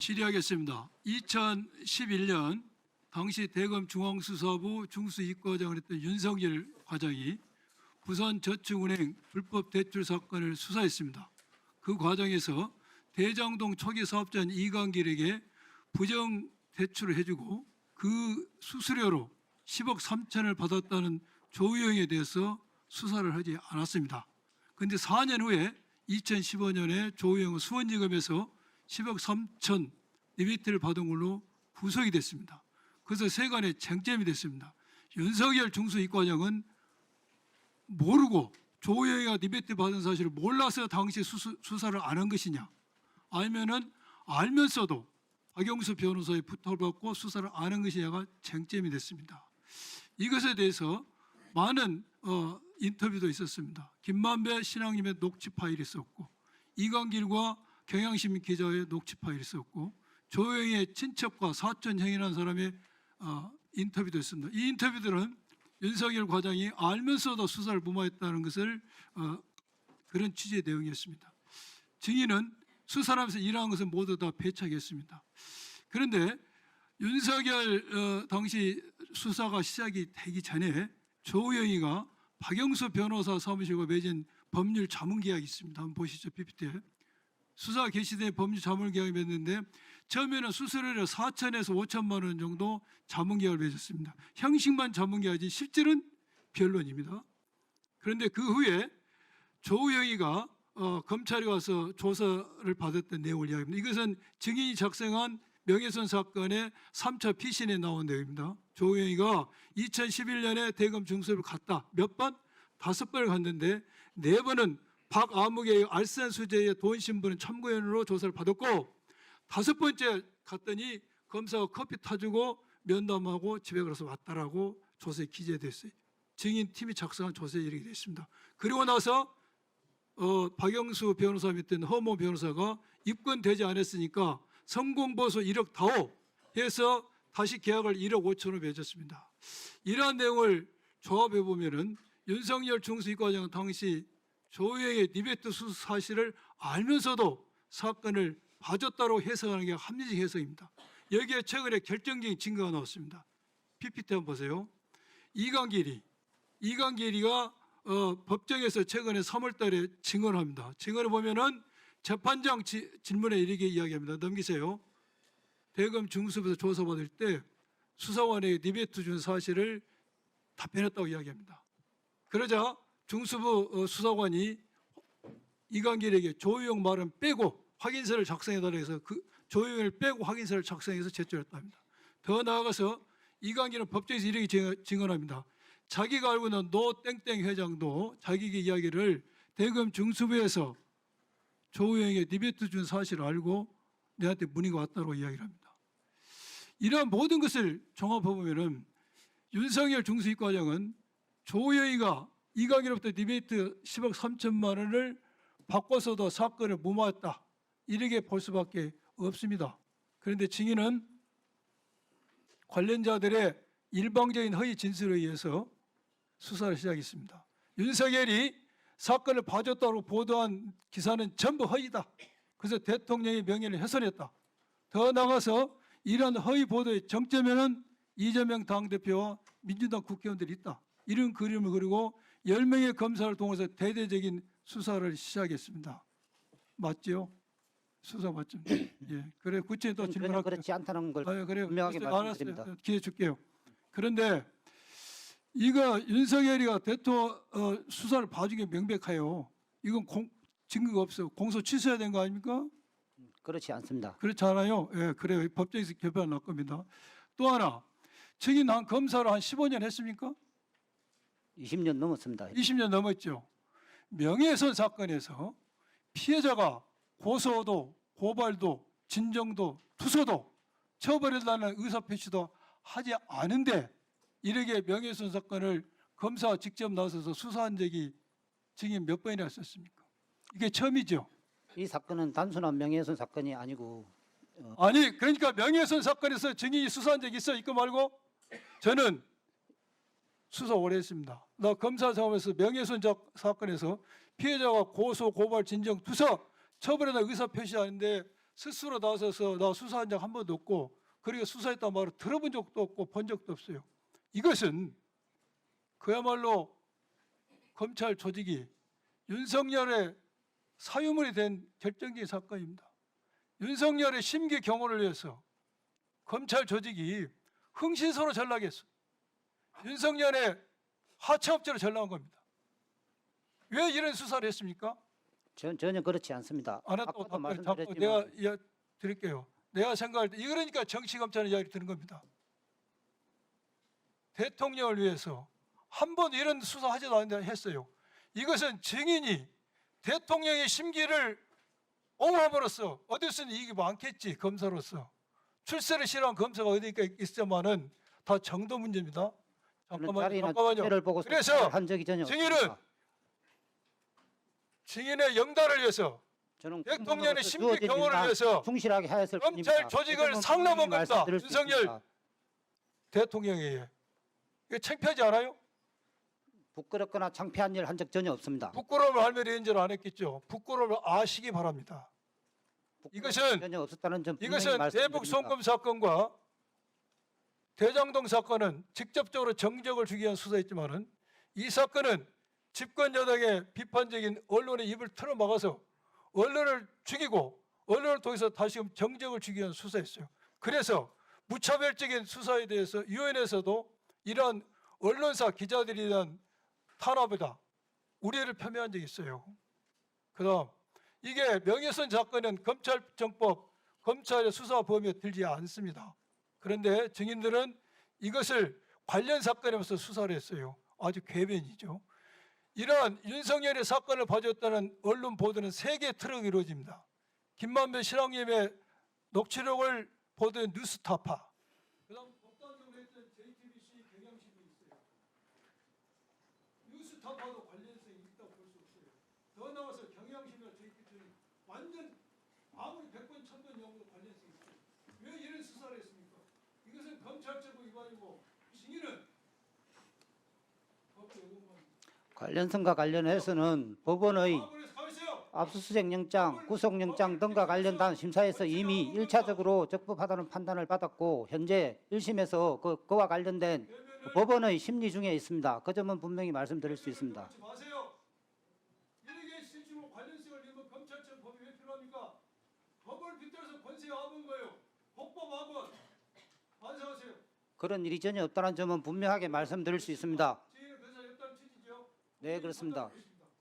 질의하겠습니다. 2011년 당시 대검중앙수사부 중수이과장을 했던 윤석열 과장이 부산저축은행 불법 대출 사건을 수사했습니다. 그 과정에서 대장동 초기 사업자인 이강길에게 부정 대출을 해주고 그 수수료로 10억 3천을 받았다는 조우영에 대해서 수사를 하지 않았습니다. 그런데 4년 후에 2015년에 조우영은 수원지검에서 10억 3천 리베이트를 받은 걸로 구속이 됐습니다. 그래서 세간의 쟁점이 됐습니다. 윤석열 중수이과장은 모르고 조우영이가 리베이트 받은 사실을 몰라서 당시 수사를 안 한 것이냐, 아니면은 알면서도 박영수 변호사의 부탁을 받고 수사를 안 한 것이냐가 쟁점이 됐습니다. 이것에 대해서 많은 인터뷰도 있었습니다. 김만배 신앙님의 녹취 파일이 있었고, 이강길과 경향신문 기자의 녹취 파일이 있었고, 조우영의 친척과 사촌 형이라는 사람의 인터뷰도 있습니다. 이 인터뷰들은 윤석열 과장이 알면서도 수사를 무마했다는 것을 그런 취지의 내용이었습니다. 증인은 수사를 하면서 일어난 것은 모두 다 배척했습니다. 그런데 윤석열 당시 수사가 시작이 되기 전에 조우영이가 박영수 변호사 사무실과 맺은 법률 자문계약이 있습니다. 한번 보시죠. PPT에. 수사 개시된 법률 자문계약을 맺는데 처음에는 수수료를 4천에서 5천만 원 정도 자문계약을 맺었습니다. 형식만 자문계약이지 실질은 변론입니다. 그런데 그 후에 조우영이가 검찰에 가서 조사를 받았던 내용을 이야기합니다. 이것은 증인이 작성한 명예훼손 사건의 3차 피신에 나온 내용입니다. 조우영이가 2011년에 대검 중수를 갔다. 몇 번? 5번을 갔는데 4번은 박아무개의 알선 수재의 돈 신부는 참고인으로 조사를 받았고, 5번째 갔더니 검사가 커피 타주고 면담하고 집에 가서 왔다라고 조서에 기재됐어요. 증인팀이 작성한 조서에 이렇게 됐습니다. 그리고 나서 박영수 변호사 밑에 허모 변호사가 입건되지 않았으니까 성공보수 1억 다오 해서 다시 계약을 1억 5천으로 맺었습니다. 이러한 내용을 조합해 보면은 윤석열 중수이과장은 당시 조우영의 리베이트 수수 사실을 알면서도 사건을 봐줬다고 해석하는 게 합리적 해석입니다. 여기에 최근에 결정적인 증거가 나왔습니다. PPT 한번 보세요. 이강길이가 법정에서 최근에 3월 달에 증언합니다. 증언을 보면은 재판장 질문에 이렇게 이야기합니다. 넘기세요. 대검 중수부에서 조사받을 때 수사관에게 리베이트 준 사실을 답변했다고 이야기합니다. 그러자 중수부 수사관이 이강길에게 조우영 말은 빼고 확인서를 작성해달라고 해서 그 조우영을 빼고 확인서를 작성해서 제출했다 합니다. 더 나아가서 이강길은 법정에서 이렇게 증언합니다. 자기가 알고 있는 노 땡땡 회장도 자기의 이야기를 대검 중수부에서 조우영에게 리베이트 준 사실을 알고 내한테 문의가 왔다고 이야기를 합니다. 이러한 모든 것을 종합해보면 윤석열 중수이과장은 조우영이가 이강길로부터 리베이트 10억 3천만 원을 바꿔서도 사건을 무마했다, 이렇게 볼 수밖에 없습니다. 그런데 증인은 관련자들의 일방적인 허위 진술에 의해서 수사를 시작했습니다. 윤석열이 사건을 봐줬다고 보도한 기사는 전부 허위다. 그래서 대통령의 명예를 훼손했다. 더 나아가서 이러한 허위 보도의 정점에는 이재명 당대표와 민주당 국회의원들이 있다. 이런 그림을 그리고 10명의 검사를 통해서 대대적인 수사를 시작했습니다. 맞죠? 수사 맞죠? 예. 그래 구체적인 또 질문할게요. 그렇지 않다는 걸 그래요. 분명하게 말씀드립니다. 알았어요. 기회 줄게요. 그런데 이거 윤석열이가 대통령 수사를 봐준 게 명백해요. 이건 증거가 없어요. 공소 취소해야 되는 거 아닙니까? 그렇지 않습니다. 그렇지 않아요? 예, 그래요. 법정에서 결판이 날 겁니다. 또 하나, 증인 한 검사를 한 15년 했습니까? 20년 넘었습니다. 20년 넘었죠. 명예훼손 사건에서 피해자가 고소도, 고발도, 진정도, 투소도, 처벌해달라는 의사표시도 하지 않은데 이렇게 명예훼손 사건을 검사가 직접 나서서 수사한 적이 증인 몇 번이나 있었습니까? 이게 처음이죠. 이 사건은 단순한 명예훼손 사건이 아니고 아니, 그러니까 명예훼손 사건에서 증인이 수사한 적이 있어? 있고 말고? 저는 수사 오래 했습니다. 나 검사 작업에서 명예훼손 사건에서 피해자가 고소, 고발, 진정, 투서, 처벌에다 의사 표시하는데 스스로 나서서 나 수사한 적 한 번도 없고 그리고 수사했다는 말을 들어본 적도 없고 본 적도 없어요. 이것은 그야말로 검찰 조직이 윤석열의 사유물이 된 결정적인 사건입니다. 윤석열의 심기 경호를 위해서 검찰 조직이 흥신소로 전락했어. 윤석열의 하차업체로 전락한 겁니다. 왜 이런 수사를 했습니까? 전혀 그렇지 않습니다. 안 했다고 아까도 답변을 잡고 말씀드렸지만 내가 드릴게요. 내가 생각할 때 이러니까 정치검찰의 이야기를 드는 겁니다. 대통령을 위해서 한 번 이런 수사하지도 않는다 했어요. 이것은 증인이 대통령의 심기를 옹호함으로써 얻을 수 있는 이익이 많겠지. 검사로서 출세를 싫어한 검사가 어디가 있지만은 다 정도 문제입니다. 잠깐만요. 를 보고 그래서 한 적이 전혀 증인은 없습니다. 증인의 영달을 위해서 저는 대통령의 국민으로서 심기 주어진 경호를 일만 위해서 충실하게 하였을 뿐입니다. 검찰 조직을 그것만 상납한 분명히 겁니다. 말씀드릴 수 윤석열 있습니다. 대통령이. 이거 창피하지 않아요? 부끄럽거나 창피한 일 한 적 전혀 없습니다. 부끄러움을 알면 이런 짓을 안 했겠죠. 부끄러움을 아시기 바랍니다. 이것은- 전혀 없었다는 점 분명히 이것은 말씀드립니다. 대북 송금 사건과 대장동 사건은 직접적으로 정적을 주기 위한 수사였지만은 이 사건은 집권 여당의 비판적인 언론의 입을 틀어막아서 언론을 죽이고 언론을 통해서 다시금 정적을 주기 위한 수사였어요. 그래서 무차별적인 수사에 대해서 유엔에서도 이러한 언론사 기자들에 대한 탄압이다 우려를 표명한 적이 있어요. 그다음 이게 명예훼손 사건은 검찰정법, 검찰의 수사 범위에 들지 않습니다. 그런데 증인들은 이것을 관련 사건에서 수사를 했어요. 아주 궤변이죠. 이러한 윤석열의 사건을 봐줬다는 언론 보도는 3개의 트랙이 이루어집니다. 김만배 실장님의 녹취록을 보도한 뉴스타파, 그다음 법관으로 했던 JTBC 경향신문 있어요. 뉴스타파도 관련성이 있다고 볼 수 없어요. 더 나아가서 경향신문과 JTBC는 완전 아무리 100번 1000번 영어도 관련성이 있어요. 왜 이런 수사를 했습니까? 이것은 검찰제도 위반이고 증인은 법적 의무만. 관련성과 관련해서는 법원의 법원에서 가만있어요. 압수수색 영장, 구속영장 등과 관련된 심사에서 이미 1차적으로 적법하다는 판단을 받았고 현재 1심에서 그와 관련된 법원의 심리 중에 있습니다. 그 점은 분명히 말씀드릴 수 있습니다. 그러지 마세요. 이렇게 실질로 관련성을 내면 검찰청 법이 왜 필요합니까? 법을 빗대서 권세에 업은 거예요. 헌법학원 반성하세요. 그런 일이 전혀 없다는 점은 분명하게 말씀드릴 수 있습니다. 증인은 변사 없다는 취지죠. 네, 그렇습니다.